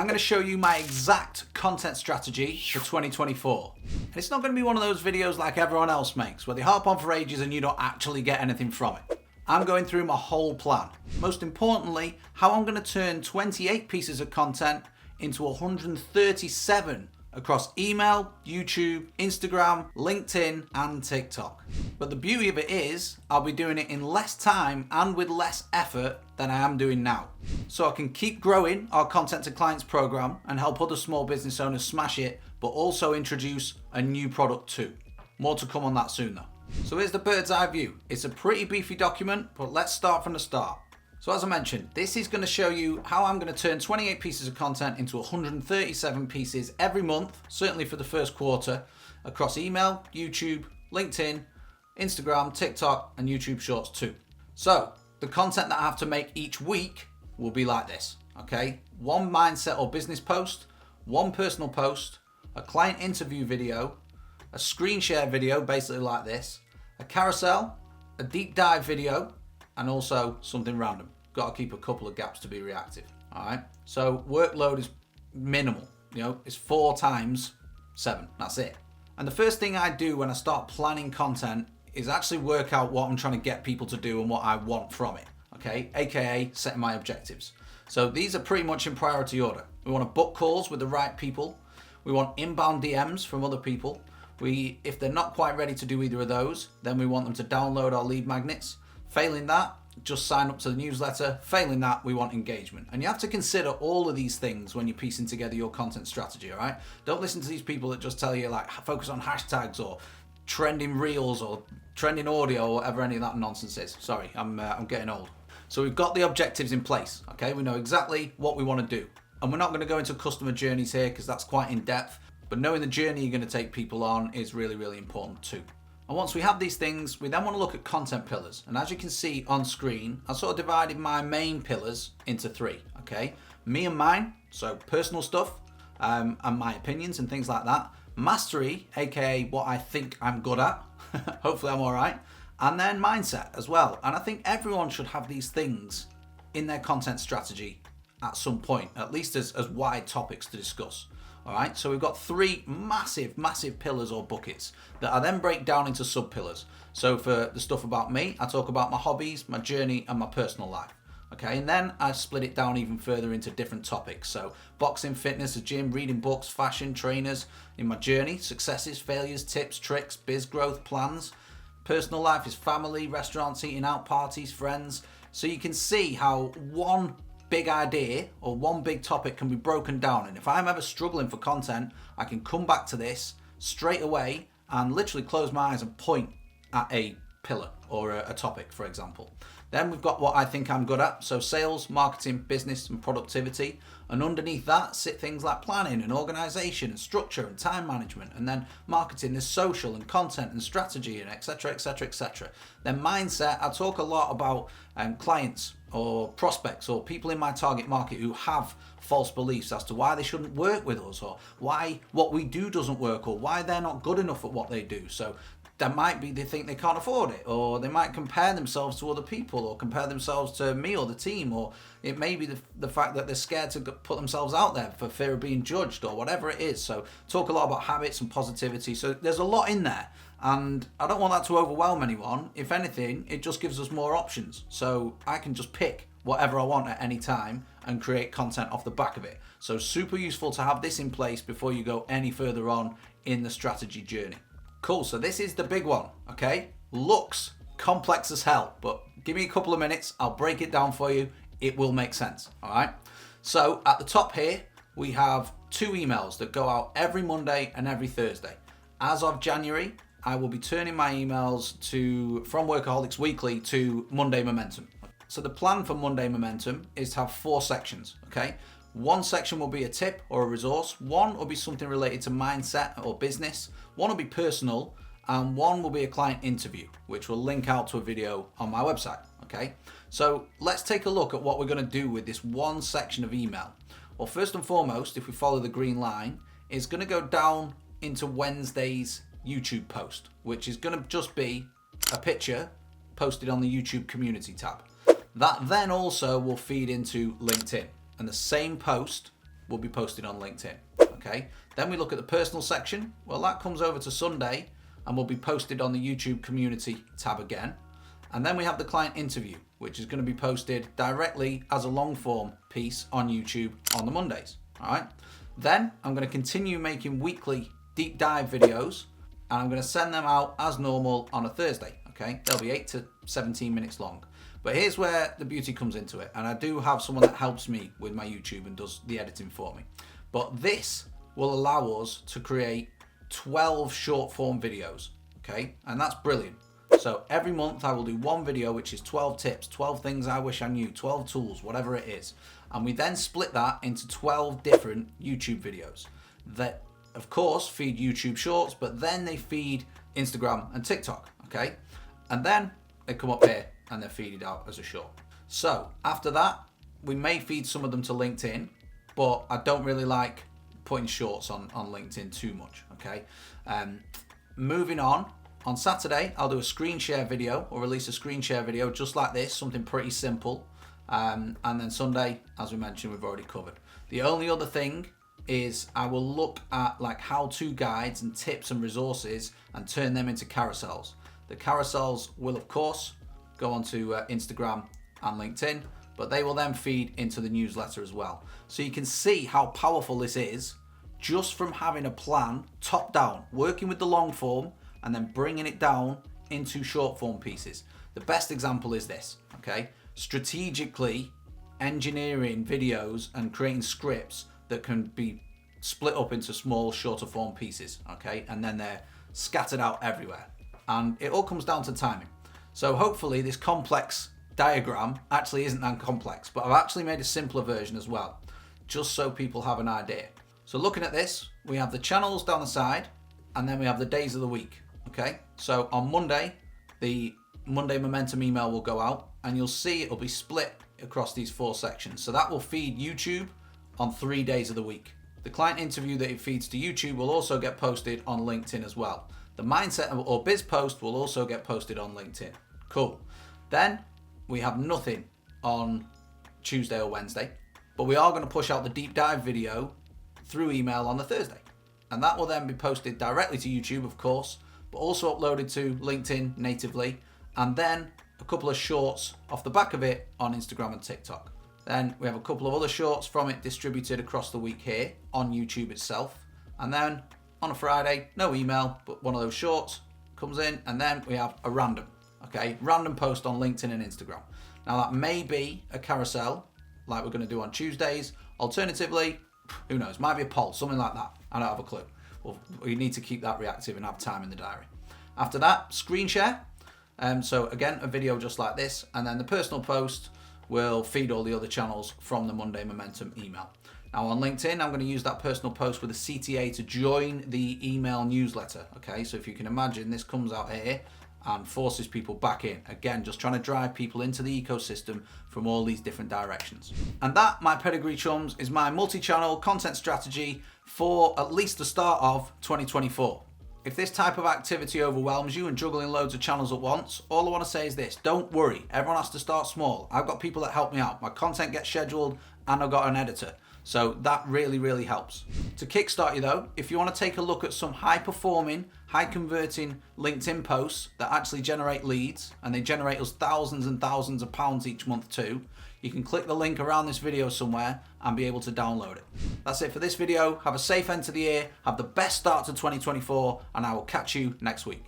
I'm going to show you my exact content strategy for 2024. And it's not going to be one of those videos like everyone else makes, where they harp on for ages and you don't actually get anything from it. I'm going through my whole plan. Most importantly, how I'm going to turn 28 pieces of content into 137 across email, YouTube, Instagram, LinkedIn, and TikTok. But the beauty of it is, I'll be doing it in less time and with less effort than I am doing now. So I can keep growing our Content to Clients program and help other small business owners smash it, but also introduce a new product too. More to come on that soon though. So here's the bird's eye view. It's a pretty beefy document, but let's start from the start. So as I mentioned, this is going to show you how I'm going to turn 28 pieces of content into 137 pieces every month, certainly for the first quarter, across email, YouTube, LinkedIn, Instagram, TikTok, and YouTube Shorts too. So the content that I have to make each week will be like this, okay? One mindset or business post, one personal post, a client interview video, a screen share video, basically like this, a carousel, a deep dive video, and also something random. Got to keep a couple of gaps to be reactive. All right. So workload is minimal. It's 4 times 7. That's it. And the first thing I do when I start planning content is actually work out what I'm trying to get people to do and what I want from it. Okay. AKA setting my objectives. So these are pretty much in priority order. We want to book calls with the right people. We want inbound DMs from other people. If they're not quite ready to do either of those, then we want them to download our lead magnets. Failing that, just sign up to the newsletter. Failing that, we want engagement. And you have to consider all of these things when you're piecing together your content strategy, all right? Don't listen to these people that just tell you like focus on hashtags or trending reels or trending audio or whatever any of that nonsense is. Sorry, I'm getting old. So we've got the objectives in place, okay? We know exactly what we want to do. And we're not going to go into customer journeys here because that's quite in depth, but knowing the journey you're going to take people on is really, really important too. And once we have these things, we then want to look at content pillars. And as you can see on screen, I sort of divided my main pillars into 3, okay? Me and mine, so personal stuff and my opinions and things like that. Mastery, aka what I think I'm good at. Hopefully I'm all right. And then mindset as well. And I think everyone should have these things in their content strategy at some point, at least as wide topics to discuss. All right, so we've got 3 massive pillars or buckets that I then break down into sub-pillars. So for the stuff about me, I talk about my hobbies, my journey, and my personal life. Okay, and then I split it down even further into different topics. So boxing, fitness, the gym, reading books, fashion, trainers. In my journey, successes, failures, tips, tricks, biz growth, plans. Personal life is family, restaurants, eating out, parties, friends. So you can see how one big idea or one big topic can be broken down, and if I'm ever struggling for content, I can come back to this straight away and literally close my eyes and point at a pillar or a topic, for example. Then we've got what I think I'm good at, so sales, marketing, business, and productivity. And underneath that sit things like planning and organization and structure and time management. And then marketing is social and content and strategy and etc, etc, etc. Then mindset, I talk a lot about clients or prospects or people in my target market who have false beliefs as to why they shouldn't work with us, or why what we do doesn't work, or why they're not good enough at what they do. So that might be they think they can't afford it, or they might compare themselves to other people, or compare themselves to me or the team, or it may be the fact that they're scared to put themselves out there for fear of being judged, or whatever it is. So talk a lot about habits and positivity. So there's a lot in there, and I don't want that to overwhelm anyone. If anything, it just gives us more options, so I can just pick whatever I want at any time and create content off the back of it. So super useful to have this in place before you go any further on in the strategy journey. Cool, so this is the big one, okay? Looks complex as hell, but give me a couple of minutes, I'll break it down for you. It will make sense, all right? So at the top here, we have 2 emails that go out every Monday and every Thursday. As of January, I will be turning my emails from Workaholics Weekly to Monday Momentum. So the plan for Monday Momentum is to have 4 sections, okay? One section will be a tip or a resource, one will be something related to mindset or business, one will be personal, and one will be a client interview, which will link out to a video on my website, okay? So let's take a look at what we're gonna do with this one section of email. Well, first and foremost, if we follow the green line, it's gonna go down into Wednesday's YouTube post, which is gonna just be a picture posted on the YouTube community tab. That then also will feed into LinkedIn. And the same post will be posted on LinkedIn. Okay. Then we look at the personal section. Well, that comes over to Sunday and will be posted on the YouTube community tab again. And then we have the client interview, which is going to be posted directly as a long form piece on YouTube on the Mondays. All right. Then I'm going to continue making weekly deep dive videos, and I'm going to send them out as normal on a Thursday. Okay. They'll be 8 to 17 minutes long. But here's where the beauty comes into it. And I do have someone that helps me with my YouTube and does the editing for me. But this will allow us to create 12 short form videos. Okay. And that's brilliant. So every month I will do one video, which is 12 tips, 12 things I wish I knew, 12 tools, whatever it is. And we then split that into 12 different YouTube videos that, of course, feed YouTube Shorts, but then they feed Instagram and TikTok, okay? And then they come up here and they're feeded out as a short. So after that, we may feed some of them to LinkedIn, but I don't really like putting shorts on LinkedIn too much, okay? Moving on Saturday, I'll do a screen share video or release a screen share video just like this, something pretty simple. And then Sunday, as we mentioned, we've already covered. The only other thing is I will look at like how-to guides and tips and resources and turn them into carousels. The carousels will, of course, go onto Instagram and LinkedIn, but they will then feed into the newsletter as well. So you can see how powerful this is just from having a plan top down, working with the long form, and then bringing it down into short form pieces. The best example is this, okay? Strategically engineering videos and creating scripts that can be split up into small, shorter form pieces, okay? And then they're scattered out everywhere. And it all comes down to timing. So hopefully this complex diagram actually isn't that complex, but I've actually made a simpler version as well, just so people have an idea. So looking at this, we have the channels down the side, and then we have the days of the week. Okay, so on Monday, the Monday Momentum email will go out, and you'll see it'll be split across these 4 sections. So that will feed YouTube on 3 days of the week. The client interview that it feeds to YouTube will also get posted on LinkedIn as well. The mindset or biz post will also get posted on LinkedIn. Cool. Then we have nothing on Tuesday or Wednesday, but we are going to push out the deep dive video through email on the Thursday. And that will then be posted directly to YouTube, of course, but also uploaded to LinkedIn natively, and then a couple of shorts off the back of it on Instagram and TikTok. Then we have a couple of other shorts from it distributed across the week here on YouTube itself. And then on a Friday, no email, but one of those shorts comes in, and then we have a random post on LinkedIn and Instagram. Now that may be a carousel like we're going to do on Tuesdays. Alternatively, who knows, might be a poll, something like that. I don't have a clue. Well, we need to keep that reactive and have time in the diary. After that, screen share. So again, a video just like this, and then the personal post will feed all the other channels from the Monday Momentum email. Now on LinkedIn, I'm going to use that personal post with a CTA to join the email newsletter. Okay, so if you can imagine, this comes out here and forces people back in. Again, just trying to drive people into the ecosystem from all these different directions. And that, my pedigree chums, is my multi-channel content strategy for at least the start of 2024. If this type of activity overwhelms you and juggling loads of channels at once, all I want to say is this: don't worry, everyone has to start small. I've got people that help me out. My content gets scheduled and I've got an editor. So that really, really helps. To kickstart you though, if you want to take a look at some high performing, high converting LinkedIn posts that actually generate leads, and they generate us thousands and thousands of pounds each month too, you can click the link around this video somewhere and be able to download it. That's it for this video. Have a safe end to the year, have the best start to 2024, and I will catch you next week.